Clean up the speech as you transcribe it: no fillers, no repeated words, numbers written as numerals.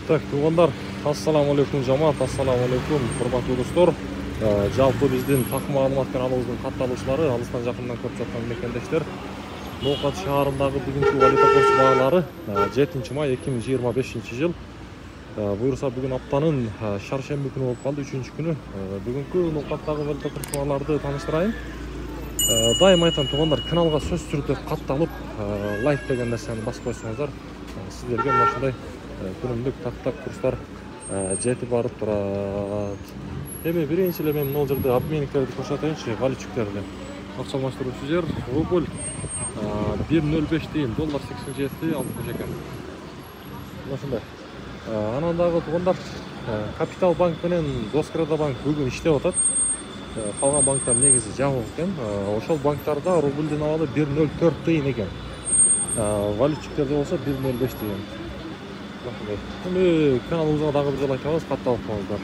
Так, туғандар, ассаламу алейкум жамаат, ассаламу алейкум, құрметті достор. Жалпы біздің тақы мағлұматтар алуымыздың қатталушылары, алыстан жақыннан көріп жатқан мекендештер. Ноқат шаарындагы бүгүнкү валюта курс бағалары 7 май 2025 жыл. Буюрса бүгүн аптанын шаршемби күнү болуп калды, 3-чү күнү. Бүгүнкү ноқаттагы валюта курс бағаларды тааныштырайын. Дайым айтам туғандар, каналга сөз түрдө катталып, лайк деген нерсени басып койсоңуздар, сиздерге мына ушундай күнүмдүк тактак курстар жетип барып турат. Эми биринчи эле мен могул жерде обменниктерди көрсөтөйүнчү, валютчиктерди. Акча алмаштыруучу жер, рубль 1.05 дейм, доллар 87 60 экен. Ушундай. Анан дагы тугундар, Капитал банк менен Доскреда банк бүгүн иштеп атат. Калган банктар негизи жабык экен. Ошол банктарда рубльдин абалы 1.04 дейм экен. Валютчиктерде болсо 1.05 дейм. Эми каналыбызга дагы бир жолу айтабыз, катталып калыңыздар.